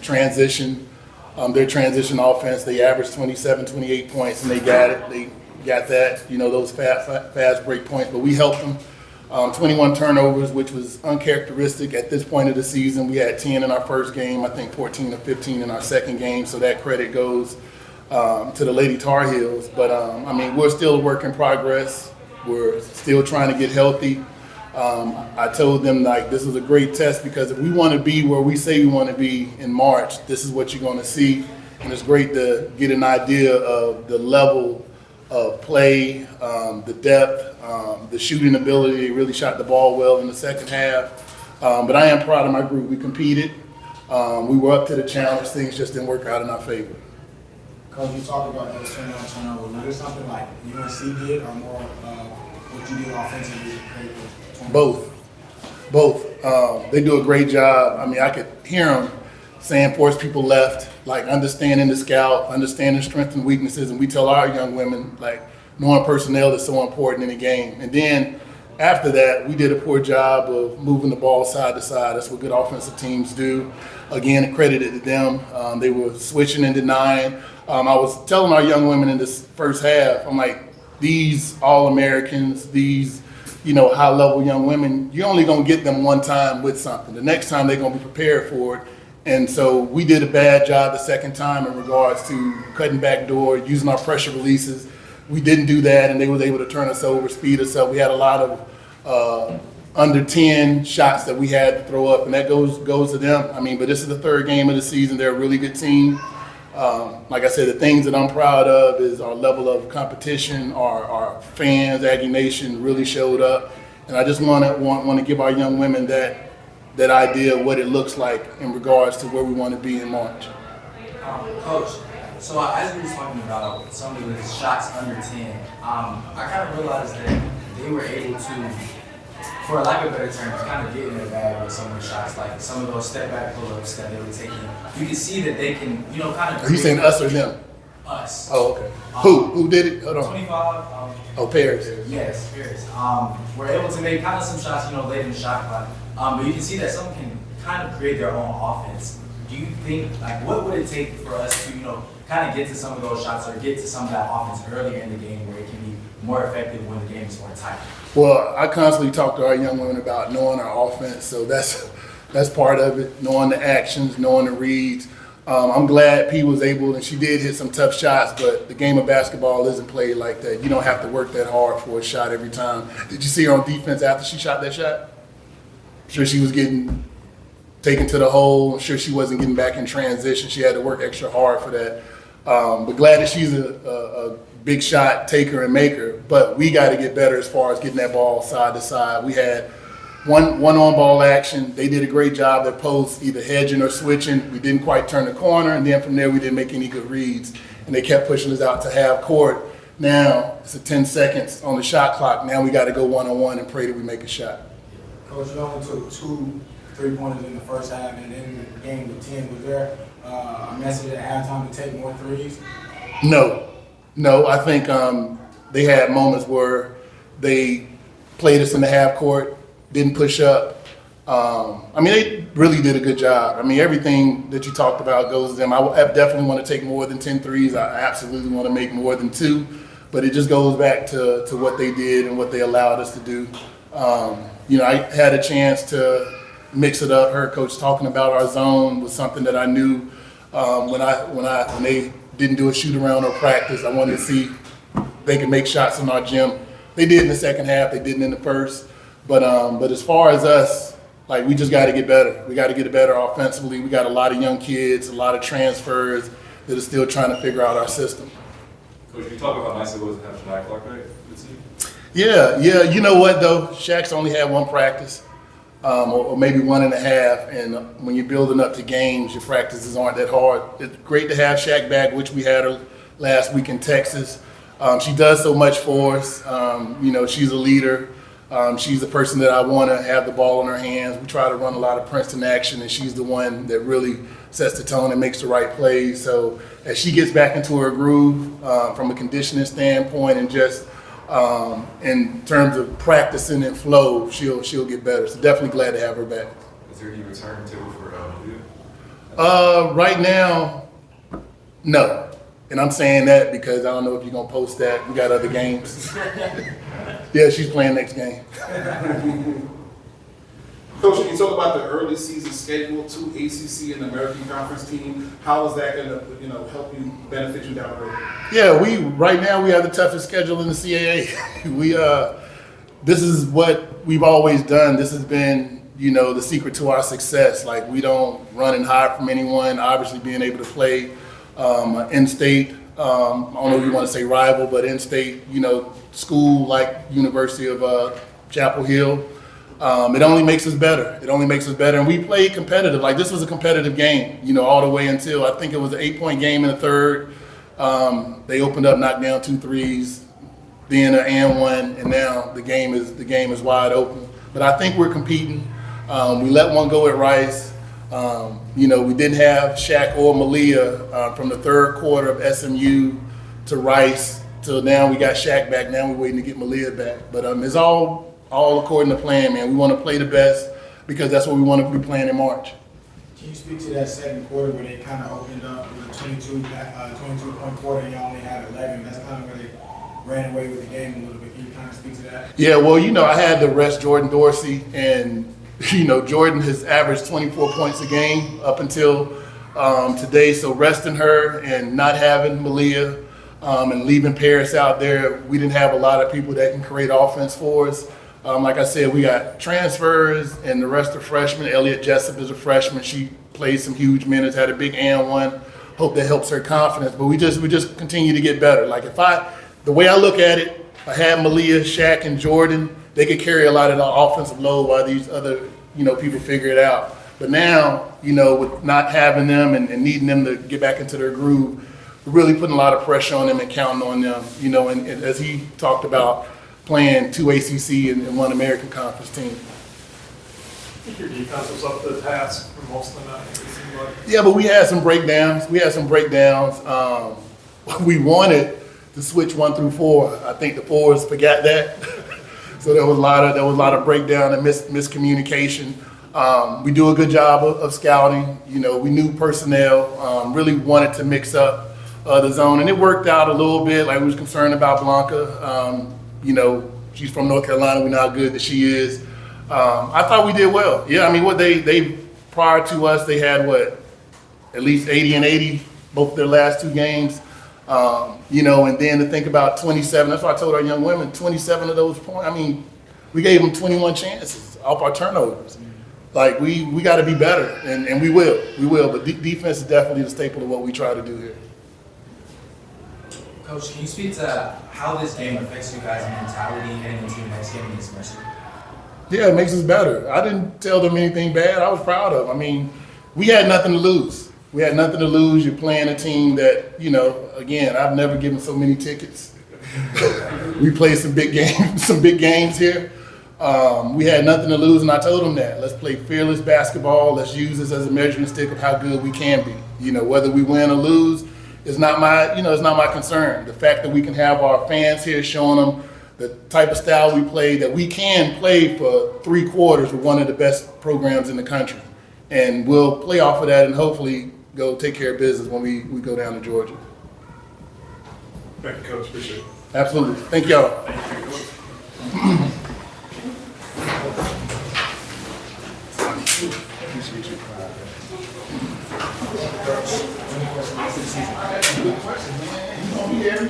transition, their transition offense. They averaged 27, 28 points, and they got it. They got that, those fast break points, but we helped them. 21 turnovers, which was uncharacteristic at this point of the season. We had 10 in our first game, I think 14 or 15 in our second game, so that credit goes to the Lady Tar Heels. But, we're still a work in progress. We're still trying to get healthy. I told them, this was a great test because if we want to be where we say we want to be in March, this is what you're going to see. And it's great to get an idea of the level of play, the depth, the shooting ability. They really shot the ball well in the second half. But I am proud of my group. We competed. We were up to the challenge. Things just didn't work out in our favor. Coach, you talked about those turnovers. Was there something like UNC did or more what you did offensively? Both. They do a great job. I could hear them saying force people left, understanding the scout, understanding strengths and weaknesses, and we tell our young women, knowing personnel is so important in the game. And then after that, we did a poor job of moving the ball side to side. That's what good offensive teams do. Again, credited to them. They were switching and denying. I was telling our young women in this first half, I'm like, these All-Americans, these high-level young women, you're only going to get them one time with something. The next time they're going to be prepared for it. And so we did a bad job the second time in regards to cutting back door, using our pressure releases. We didn't do that, and they was able to turn us over, speed us up. We had a lot of under 10 shots that we had to throw up, and that goes to them. But this is the third game of the season. They're a really good team. Like I said, the things that I'm proud of is our level of competition. Our fans, Aggie Nation, really showed up, and I just want to give our young women that idea of what it looks like in regards to where we want to be in March. Coach, so as we were talking about some of the shots under 10, I kind of realized that they were able to, for lack of better terms, kind of get in their bag with some of the shots, like some of those step back pull-ups that they were taking. You can see that they can, kind of. Are you saying us or them? Us. Oh, okay. Who did it? Hold on. 25. Paris. Yes, Paris. We're able to make kind of some shots, late in the shot clock. But you can see that some can kind of create their own offense. Do you think, what would it take for us to, kind of get to some of those shots or get to some of that offense earlier in the game where it can be more effective when the game is more tight? Well, I constantly talk to our young women about knowing our offense, so that's part of it, knowing the actions, knowing the reads. I'm glad P was able, and she did hit some tough shots, but the game of basketball isn't played like that. You don't have to work that hard for a shot every time. Did you see her on defense after she shot that shot? I'm sure she was getting taken to the hole. I'm sure she wasn't getting back in transition. She had to work extra hard for that. But glad that she's a big shot taker and maker. But we got to get better as far as getting that ball side to side. We had one on-ball action. They did a great job at post, either hedging or switching. We didn't quite turn the corner, and then from there we didn't make any good reads. And they kept pushing us out to half court. Now it's 10 seconds on the shot clock. Now we got to go one-on-one and pray that we make a shot. Coach, you only took 2 3-pointers in the first half and then the game with 10. Was there a message at halftime to take more threes? No. I think they had moments where they played us in the half court, didn't push up. They really did a good job. Everything that you talked about goes to them. I definitely want to take more than 10 threes. I absolutely want to make more than 2. But it just goes back to what they did and what they allowed us to do. I had a chance to mix it up. Heard Coach talking about our zone was something that I knew when they didn't do a shoot around or practice. I wanted to see they could make shots in our gym. They did in the second half. They didn't in the first. But as far as us, we just got to get better. We got to get better offensively. We got a lot of young kids, a lot of transfers that are still trying to figure out our system. Coach, you talk about how nice it was to have Shaq Clark back for the team? Yeah. You know what, though? Shaq's only had one practice. Or maybe 1.5, and when you're building up to games, your practices aren't that hard. It's great to have Shaq back, which we had her last week in Texas. She does so much for us. She's a leader. She's the person that I want to have the ball in her hands. We try to run a lot of Princeton action, and she's the one that really sets the tone and makes the right plays. So as she gets back into her groove from a conditioning standpoint and just in terms of practicing and flow, she'll get better. So definitely glad to have her back. Is there any return table for Leah? Right now, no. And I'm saying that because I don't know if you're gonna post that. We got other games. Yeah, she's playing next game. Coach, you talk about the early season schedule, 2 ACC and the American Conference team. How is that going to, help you benefit you down the road? Yeah, right now we have the toughest schedule in the CAA. This is what we've always done. This has been, the secret to our success. Like, we don't run and hide from anyone. Obviously, being able to play in-state, I don't know if you want to say rival, but in-state, school like University of Chapel Hill. It only makes us better. It only makes us better. And we played competitive. Like, this was a competitive game, all the way until I think it was an 8-point game in the third. They opened up, knocked down 2 threes, then an and one, and now the game is wide open. But I think we're competing. We let one go at Rice. We didn't have Shaq or Malia from the third quarter of SMU to Rice till now. We got Shaq back. Now we're waiting to get Malia back. But it's all according to plan, man. We want to play the best because that's what we want to be playing in March. Can you speak to that second quarter where they kind of opened up with a 22-point quarter and y'all only had 11? That's kind of where they ran away with the game a little bit. Can you kind of speak to that? Yeah, well, I had to rest Jordan Dorsey, and Jordan has averaged 24 points a game up until today. So resting her and not having Malia and leaving Paris out there, we didn't have a lot of people that can create offense for us. Like I said, we got transfers and the rest are freshmen. Elliott Jessup is a freshman. She played some huge minutes, had a big and one. Hope that helps her confidence. But we just continue to get better. Like, the way I look at it, I had Malia, Shaq, and Jordan. They could carry a lot of the offensive load while these other, people figure it out. But now, with not having them and needing them to get back into their groove, we're really putting a lot of pressure on them and counting on them. And as he talked about, playing 2 ACC and 1 American Conference team. I think your defense was up to the task for most of the night, it seemed like. Yeah, but we had some breakdowns. We wanted to switch 1 through 4. I think the forwards forgot that. So there was a lot of breakdown and miscommunication. We do a good job of scouting. We knew personnel. Really wanted to mix up the zone, and it worked out a little bit. Like, we was concerned about Blanca. She's from North Carolina. We know how good that she is. I thought we did well. Yeah, I mean, they prior to us, they had at least 80 and 80 both their last 2 games. And then to think about 27. That's why I told our young women 27 of those points. I mean, we gave them 21 chances off our turnovers. Like, we got to be better, and we will. But defense is definitely the staple of what we try to do here. Coach, can you speak to how this game affects you guys' mentality heading into the next game against Mercy? Yeah, it makes us better. I didn't tell them anything bad. I was proud of them. I mean, we had nothing to lose. You're playing a team that, again, I've never given so many tickets. We played some big games here. We had nothing to lose, and I told them that. Let's play fearless basketball. Let's use this as a measuring stick of how good we can be. Whether we win or lose, it's not my concern. The fact that we can have our fans here showing them the type of style we play, that we can play for 3 quarters with one of the best programs in the country. And we'll play off of that and hopefully go take care of business when we go down to Georgia. Thank you, Coach. Appreciate it. Absolutely. Thank y'all. Appreciate you.